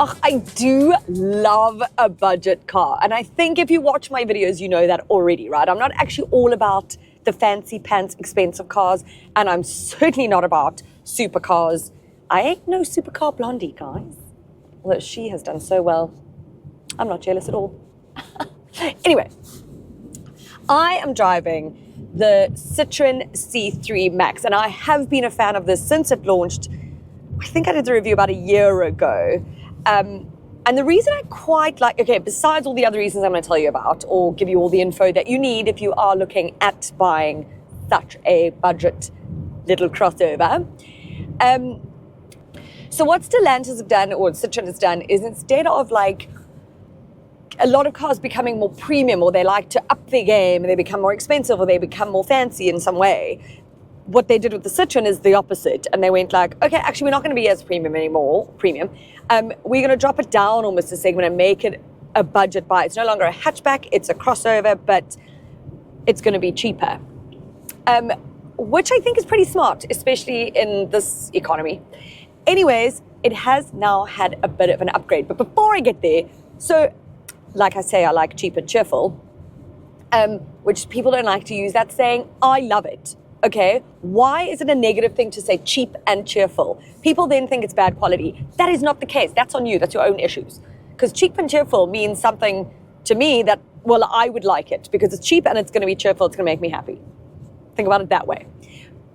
Oh, I do love a budget car. And I think if you watch my videos, you know that already, right? I'm not actually all about the fancy pants, expensive cars. And I'm certainly not about supercars. I ain't no supercar blondie, guys. Although she has done so well. I'm not jealous at all. Anyway, I am driving the Citroën C3 Max, and I have been a fan of this since it launched. I think I did the review about a year ago. And the reason I quite like, okay, besides all the other reasons I'm going to tell you about, or give you all the info that you need if you are looking at buying such a budget little crossover. So what Stellantis have done, or Citroën has done, is instead of like a lot of cars becoming more premium, or they like to up their game and they become more expensive, or they become more fancy in some way, what they did with the Citroën is the opposite. And they went like, okay, actually, we're not going to be as premium anymore. We're going to drop it down almost a segment and make it a budget buy. It's no longer a hatchback, it's a crossover, but it's going to be cheaper. Which I think is pretty smart, especially in this economy. Anyways, it has now had a bit of an upgrade. But before I get there, so like I say, I like cheap and cheerful, which people don't like to use that saying. I love it. Okay, why is it a negative thing to say cheap and cheerful? People then think it's bad quality. That is not the case. That's on you. That's your own issues. Because cheap and cheerful means something to me that, well, I would like it because it's cheap and it's going to be cheerful. It's going to make me happy. Think about it that way.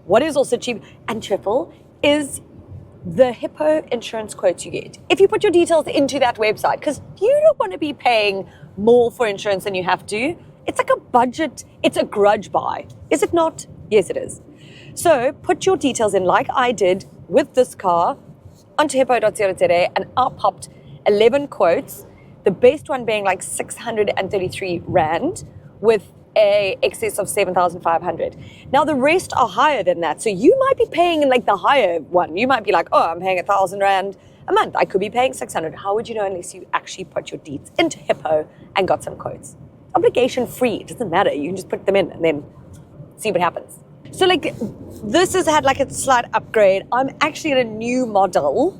What is also cheap and cheerful is the Hippo insurance quotes you get. If you put your details into that website, because you don't want to be paying more for insurance than you have to. It's like a budget. It's a grudge buy. Is it not? Yes, it is. So put your details in like I did with this car onto hippo.co.za, and I popped 11 quotes, the best one being like 633 Rand with a excess of 7,500. Now the rest are higher than that. So you might be paying in like the higher one. You might be like, oh, I'm paying 1,000 Rand a month. I could be paying 600. How would you know unless you actually put your deeds into Hippo and got some quotes? Obligation free. It doesn't matter. You can just put them in and then see what happens. So like this has had like a slight upgrade. I'm actually at a new model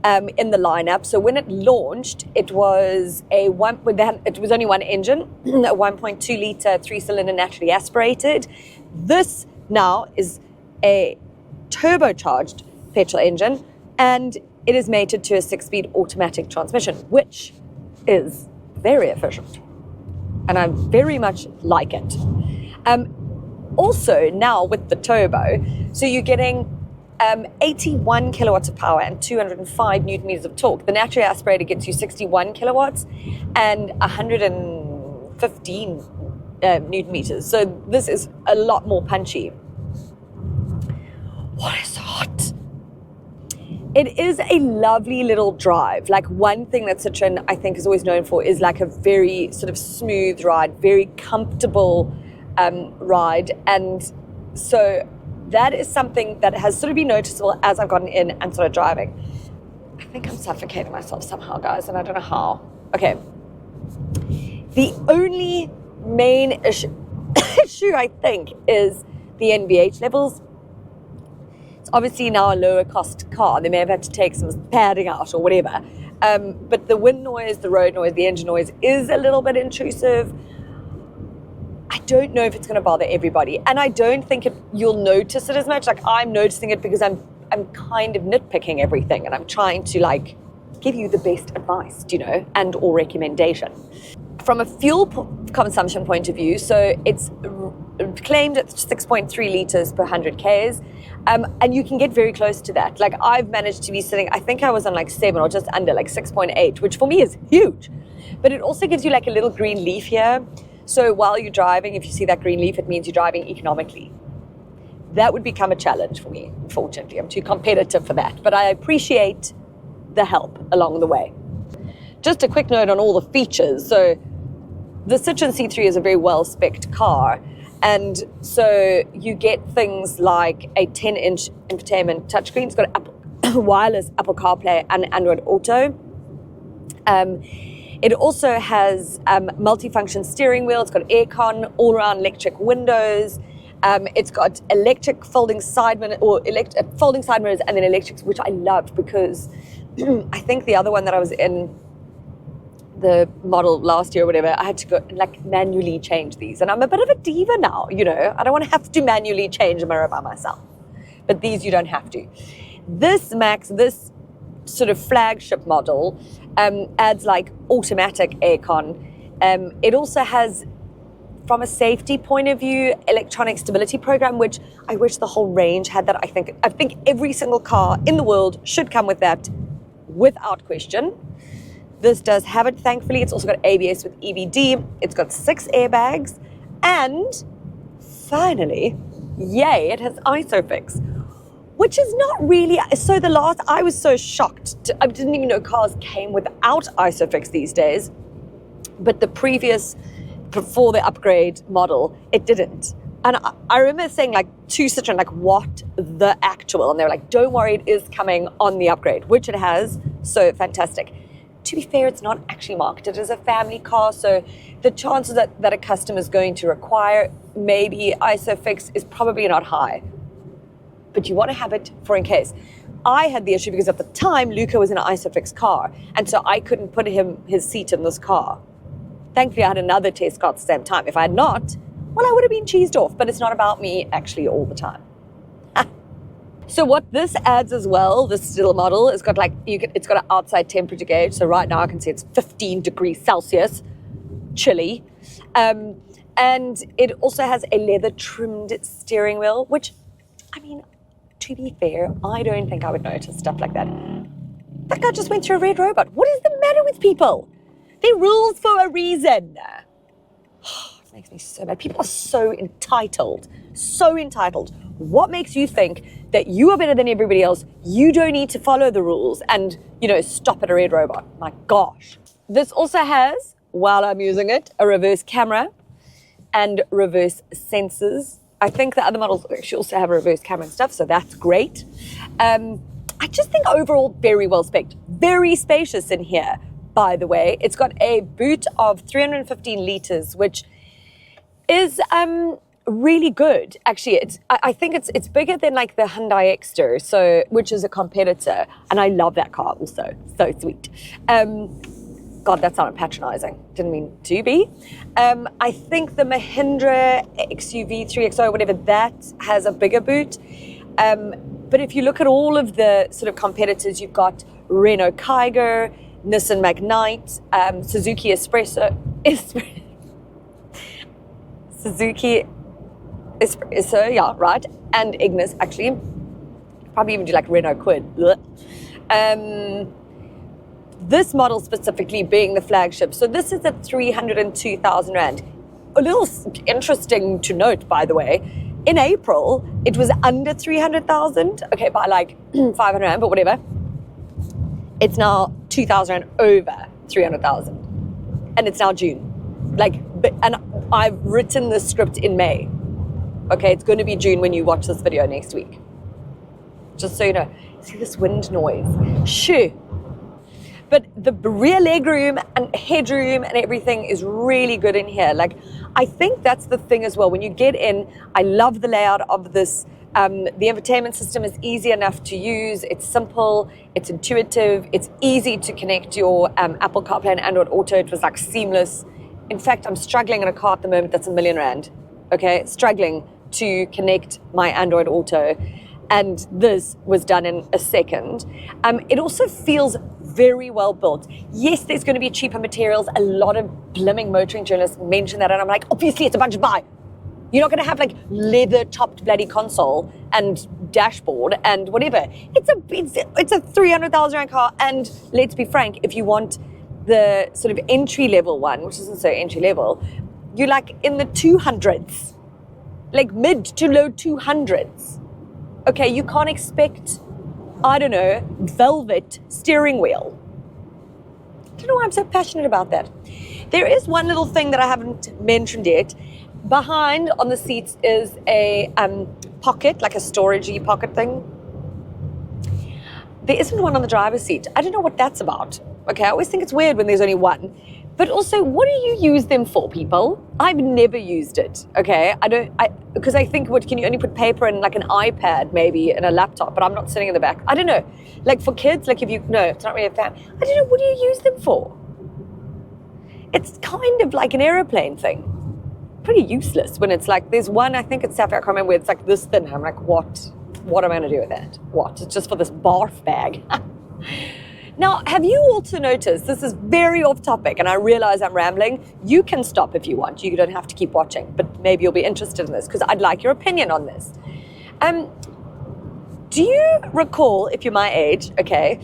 in the lineup. So when it launched, it was it was only one engine, a 1.2 litre 3-cylinder naturally aspirated. This now is a turbocharged petrol engine, and it is mated to a 6-speed automatic transmission, which is very efficient. And I very much like it. Also now with the turbo, so you're getting 81 kilowatts of power and 205 newton meters of torque. The naturally aspirated gets you 61 kilowatts and 115 newton meters. So this is a lot more punchy. What is hot? It is a lovely little drive. Like one thing that Citroën I think is always known for is like a very sort of smooth ride, very comfortable ride. And so that is something that has sort of been noticeable as I've gotten in and started driving. I think I'm suffocating myself somehow, guys, and I don't know how. Okay. The only main issue I think is the NVH levels. It's obviously now a lower cost car. They may have had to take some padding out or whatever. But the wind noise, the road noise, the engine noise is a little bit intrusive. I don't know if it's going to bother everybody. And I don't think you'll notice it as much. Like I'm noticing it because I'm kind of nitpicking everything and I'm trying to like give you the best advice, and or recommendation. From a fuel consumption point of view, so it's claimed at 6.3 litres per 100 Ks. And you can get very close to that. Like I've managed to be sitting, I think I was on like 7 or just under, like 6.8, which for me is huge. But it also gives you like a little green leaf here. So while you're driving, if you see that green leaf, it means you're driving economically. That would become a challenge for me, unfortunately. I'm too competitive for that. But I appreciate the help along the way. Just a quick note on all the features. So the Citroën C3 is a very well-spec'd car. And so you get things like a 10-inch infotainment touchscreen. It's got wireless Apple CarPlay and Android Auto. It also has multi-function steering wheel. It's got aircon, all-around electric windows. It's got electric folding side mirrors, folding side mirrors, and then electrics, which I loved because I think the other one that I was in, the model last year or whatever, I had to go and like manually change these. And I'm a bit of a diva now, you know. I don't want to have to manually change a mirror by myself. But these you don't have to. This sort of flagship model adds like automatic aircon. It also has, from a safety point of view, electronic stability program, which I wish the whole range had that. I think every single car in the world should come with that without question. This does have it, thankfully. It's also got ABS with EBD. It's got 6 airbags. And finally, yay, it has ISOFIX, which is not really, so I was so shocked. I didn't even know cars came without ISOFIX these days. But the previous, before the upgrade model, it didn't. And I remember saying like to Citroën, like, what the actual? And they were like, don't worry, it is coming on the upgrade, which it has. So fantastic. To be fair, it's not actually marketed as a family car, so the chances that a customer is going to require maybe ISOFIX is probably not high. But you want to have it for in case. I had the issue because at the time, Luca was in an ISOFIX car, and so I couldn't put his seat in this car. Thankfully, I had another test car at the same time. If I had not, well, I would have been cheesed off, but it's not about me actually all the time. So what this adds as well, this still model, it's got it's got an outside temperature gauge. So right now I can see it's 15 degrees Celsius, chilly. And it also has a leather trimmed steering wheel, which, I mean, to be fair, I don't think I would notice stuff like that. That guy just went through a red robot. What is the matter with people? They're rules for a reason. It makes me so mad. People are so entitled. So entitled. What makes you think that you are better than everybody else? You don't need to follow the rules and, you know, stop at a red robot. My gosh. This also has, while I'm using it, a reverse camera and reverse sensors. I think the other models actually also have a reverse camera and stuff, so that's great. I just think overall very well spec'd. Very spacious in here, by the way. It's got a boot of 315 litres, which is really good. Actually, I think it's bigger than like the Hyundai Exter, so which is a competitor, and I love that car also. So sweet. God, that sounded patronizing. Didn't mean to be. I think the Mahindra XUV 3XO, whatever, that has a bigger boot. But if you look at all of the sort of competitors, you've got Renault Kiger, Nissan Magnite, Suzuki Suzuki Espresso, yeah, right, and Ignis, actually. Probably even do like Renault Quid. This model specifically being the flagship. So this is at 302,000 Rand. A little interesting to note, by the way, in April, it was under 300,000. Okay, by like 500 Rand, but whatever. It's now 2,000 Rand over 300,000. And it's now June. And I've written the script in May. Okay, it's going to be June when you watch this video next week. Just so you know. See this wind noise? Shoo. But the rear legroom and headroom and everything is really good in here. Like, I think that's the thing as well. When you get in, I love the layout of this. The infotainment system is easy enough to use. It's simple. It's intuitive. It's easy to connect your Apple CarPlay and Android Auto. It was like seamless. In fact, I'm struggling in a car at the moment that's R1 million. Okay, struggling to connect my Android Auto. And this was done in a second. It also feels very well built. Yes, there's going to be cheaper materials. A lot of blimming motoring journalists mention that, and I'm like, obviously it's a bunch of buy. You're not going to have like leather-topped bloody console and dashboard and whatever. It's a 300,000 Rand car, and let's be frank, if you want the sort of entry-level one, which isn't so entry-level, you're like in the 200s, like mid to low 200s. Okay, you can't expect, I don't know, velvet steering wheel. I don't know why I'm so passionate about that. There is one little thing that I haven't mentioned yet. Behind on the seats is a pocket, like a storagey pocket thing. There isn't one on the driver's seat. I don't know what that's about. Okay, I always think it's weird when there's only one. But also, what do you use them for, people? I've never used it, okay? Because I think, can you only put paper in like an iPad maybe and a laptop, but I'm not sitting in the back. I don't know. Like for kids, like no, it's not really a fan. I don't know, what do you use them for? It's kind of like an aeroplane thing. Pretty useless when it's like, there's one, I think it's Sapphire, I can't remember, where it's like this thin. I'm like, what am I gonna do with that? What? It's just for this barf bag. Now, have you also noticed, this is very off topic and I realize I'm rambling, you can stop if you want, you don't have to keep watching, but maybe you'll be interested in this because I'd like your opinion on this. Do you recall, if you're my age, okay,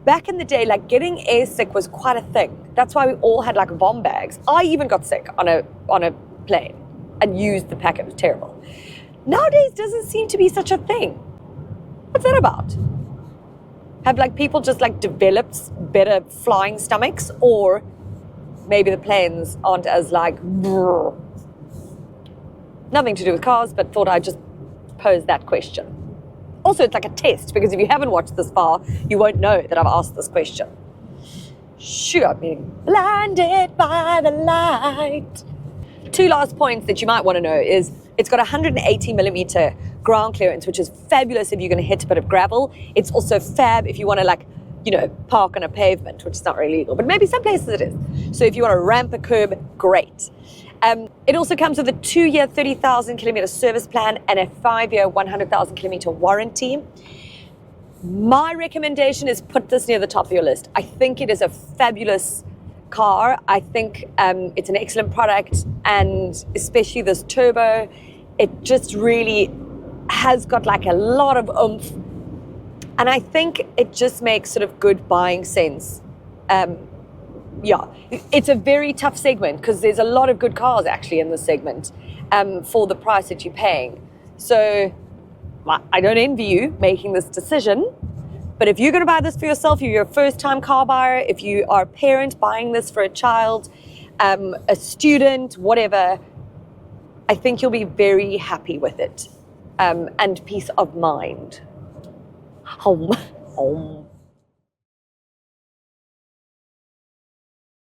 back in the day, like getting air sick was quite a thing. That's why we all had like vom bags. I even got sick on a plane and used the packet. It was terrible. Nowadays, doesn't seem to be such a thing. What's that about? Have like people just like developed better flying stomachs, or maybe the planes aren't as like brrr. Nothing to do with cars, but thought I'd just pose that question. Also, it's like a test, because if you haven't watched this far, you won't know that I've asked this question. Sure, I'm being blinded by the light. 2 last points that you might want to know is it's got 180 millimeter ground clearance, which is fabulous if you're going to hit a bit of gravel. It's also fab if you want to like, park on a pavement, which is not really legal, but maybe some places it is. So if you want to ramp a curb, great. It also comes with a 2-year, 30,000 kilometer service plan and a 5-year, 100,000 kilometer warranty. My recommendation is put this near the top of your list. I think it is a fabulous car. I think it's an excellent product, and especially this turbo, it just really has got like a lot of oomph, and I think it just makes sort of good buying sense. It's a very tough segment because there's a lot of good cars actually in this segment for the price that you're paying. So I don't envy you making this decision, but if you're going to buy this for yourself, you're a first-time car buyer, if you are a parent buying this for a child, a student, whatever, I think you'll be very happy with it, and peace of mind. Home.